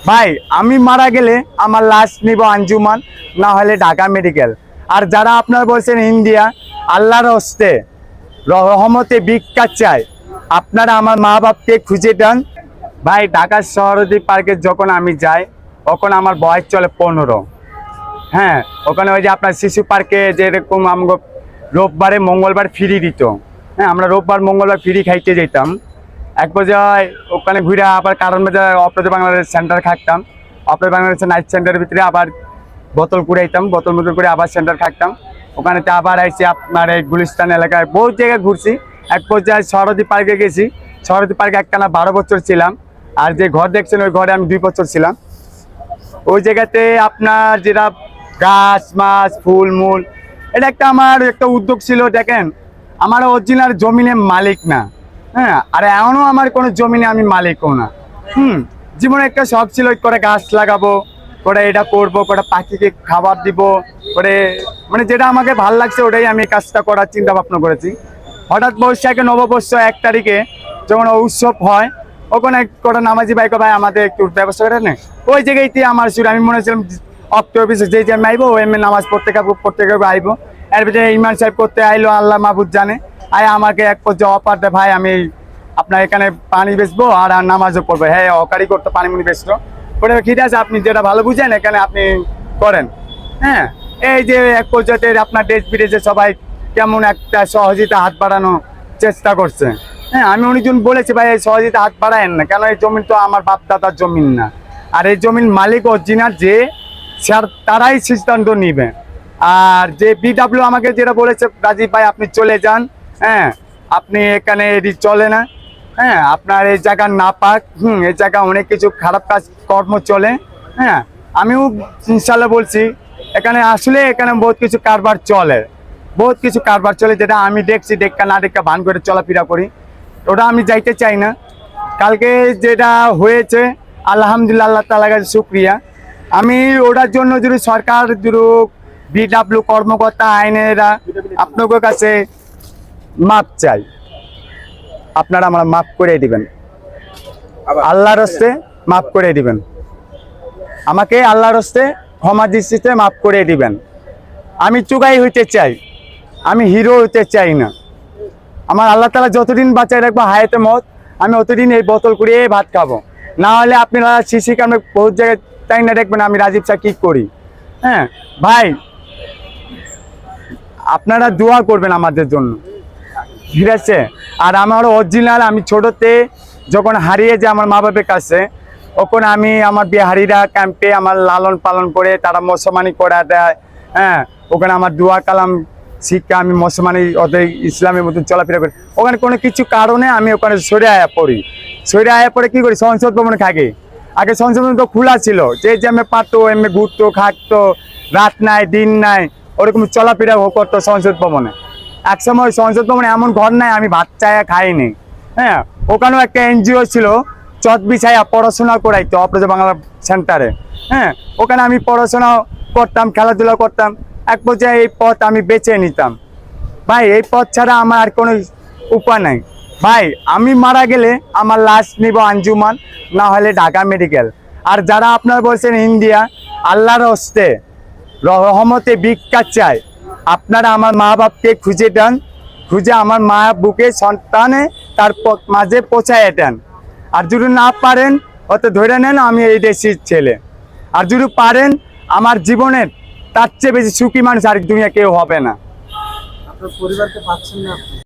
ভাই আমি মারা গেলে আমার লাশ নিব আঞ্জুমান, না হলে ঢাকা মেডিকেল। আর যারা আপনার বলছেন ইন্ডিয়া, আল্লাহর হস্তে রহমতে ভিক্ষা চাই, আপনারা আমার মা বাপকে খুঁজে দেন। ভাই ঢাকার শহরদী পার্কে যখন আমি যাই তখন আমার বয়স চলে 15। হ্যাঁ, ওখানে ওই যে আপনার শিশু পার্কে যেরকম আমাকে রোববারে মঙ্গলবার ফ্রি দিত। হ্যাঁ, আমরা রোববার মঙ্গলবার ফ্রি খাইতে যেতাম। এক পর্যায়ে ওখানে ঘুরে আবার কারণ বাজার অপরাধ বাংলাদেশ সেন্টার খাটতাম। অপরাধ বাংলাদেশের নাইট সেন্টারের ভিতরে আবার বোতল কুড়াইতাম, বোতল করে আবার সেন্টার খাটতাম। ওখানেতে আবার আইসি আপনার এই গুলিস্তান এলাকায় বহু জায়গায় ঘুরছি। এক পর্যায়ে সরদী পার্কে গেছি। সরদী পার্কে একটানা 12 বছর ছিলাম। আর যে ঘর দেখছেন ওই ঘরে আমি 2 বছর ছিলাম। ওই জায়গাতে আপনার যেটা গাছ মাছ ফুল মূল, এটা একটা আমার একটা উদ্যোগ ছিল। দেখেন, আমার অরিজিনাল জমিনের মালিক না। হ্যাঁ, আর এমনও আমার কোনো জমিনে আমি মালিকও না। জীবনে একটা শখ ছিল, করে গাছ লাগাবো, করে এটা করব, করে পাখিকে খাবার দিব, করে মানে যেটা আমাকে ভালো লাগছে ওটাই আমি কাজটা করার চিন্তা ভাবনা করেছি। হঠাৎ বৈশাখে নববর্ষ 1 তারিখে যখন উৎসব হয়, ওখানে কটা নামাজি ভাইকে ভাই আমাদের একটু ব্যবস্থা করে নেই। ওই জায়গায়তে আমার শুরু। আমি মনে ছিলাম অফিসে যে আমি আইবো এমনি নামাজ প্রত্যেকে আইবো। এর ভিতরে ইমান সাহেব করতে আইলো, আল্লাহ মাহবুদ জানে। আমাকে এক পর্যায়ে অফার দেয়, ভাই আমি আপনার এখানে পানি বেচবো আর নামাজও পড়বো। হ্যাঁ, অকারি করতে পানি মুনি বেচলো। ওটা ঠিক আছে, আপনি যেটা ভালো বুঝেন এখানে আপনি করেন। হ্যাঁ, এই যে এক পর্যায়ে আপনার দেশ বিদেশে সবাই কেমন একটা সহযোগিতা হাত বাড়ানোর চেষ্টা করছে। হ্যাঁ, আমি অনেকজন বলেছি ভাই এই সহযোগিতা হাত বাড়ায়েন না, কেন এই জমিন তো আমার বাপ দাদার জমিন না। আর এই জমিন মালিক অরিজিনাল যে, তারাই সিদ্ধান্ত নিবে। আর যে বিডাব্লিউ আমাকে যেটা বলেছে, রাজীব ভাই আপনি চলে যান। হ্যাঁ, আপনি এখানে এটি চলে না। হ্যাঁ, আপনার এই জায়গা না পাক। এই জায়গা অনেক কিছু খারাপ কাজ কর্ম চলে। হ্যাঁ, আমিও ইনশাল্লাহ বলছি এখানে আসলে এখানে বহুত কিছু কারবার চলে, বহুত কিছু কারবার চলে, যেটা আমি দেখছি, দেখা না দেখা ভান করে চলাফেরা করি। ওটা আমি যাইতে চাই না। কালকে যেটা হয়েছে আলহামদুলিল্লাহ, আল্লাহ তাআলার কাছে শুকরিয়া। আমি ওটার জন্য যদি সরকার বিডাব্লিউ কর্মকর্তা আইনেরা আপনাদের কাছে মাপ চাই, আপনারা আমার মাফ করে দিবেন, আল্লাহর হস্তে মাফ করে দিবেন আমাকে, আল্লাহর হস্তে ক্ষমা দৃষ্টিতে মাফ করে দিবেন। আমি চুগাই হইতে চাই, আমি হিরো হইতে চাই না। আমার আল্লাহ তাআলা যতদিন বাঁচায় রাখবো হায়াতে মত, আমি অতদিন এই বোতল কুড়িয়ে ভাত খাবো। না হলে আপনারা সিসি ক্যামেরা বহুত জায়গায় তাই না দেখবেন আমি রাজীব স্যার কি করি। হ্যাঁ ভাই, আপনারা দোয়া করবেন আমাদের জন্য, ঠিক আছে? আর আমার অরিজিনাল, আমি ছোটতে যখন হারিয়ে যাই আমার মা বাবার কাছে, তখন আমি আমার বিহারিরা ক্যাম্পে আমার লালন পালন করে তারা মুসলমানি করে দেয়। হ্যাঁ, ওখানে আমার দোয়া কালাম শিক্ষা, আমি মুসলমানি ওদের ইসলামের মতন চলাফেরা করি। ওখানে কোনো কিছু কারণে আমি ওখানে সরে আয়া পড়ি। সরে আয়া পরে কী করি, সংসদ ভবনে থাকি। আগে সংসদ ভবন তো খোলা ছিল, যে এমনি পারতো এমনি ঘুরতো খাটতো, রাত নাই দিন নাই ওরকম চলাফেরা করতো সংসদ ভবনে। একসময় সংসদ ভবনে এমন ঘর নাই আমি ভাত চায়া খাইনি। হ্যাঁ, ওখানেও একটা এনজিও ছিল, চট বিছাইয়া পড়াশোনা করাইতো অপরাধ বাংলা সেন্টারে। হ্যাঁ, ওখানে আমি পড়াশোনা করতাম, খেলাধুলা করতাম। এক পর্যায়ে এই পথ আমি বেছে নিতাম। ভাই এই পথ ছাড়া আমার আর কোনো উপায় নাই। ভাই আমি মারা গেলে আমার লাশ নিব আঞ্জুমান, না হলে ঢাকা মেডিকেল। আর যারা আপনার বলছেন ইন্ডিয়া, আল্লাহর হস্তে রহমতে ভিক্ষা চাই, আপনারা আমার মা বাপকে খুঁজে দেন, খুঁজে আমার মা বুকে সন্তানে তার মাঝে পৌঁছায় দেন। আর যদি না পারেন অত ধরে নেন আমি এই দেশের ছেলে। আর যদি পারেন আমার জীবনের তার চেয়ে বেশি সুখী মানুষ আর দুনিয়া কেউ হবে না। আপনার পরিবারকে পাচ্ছেন না আপনি?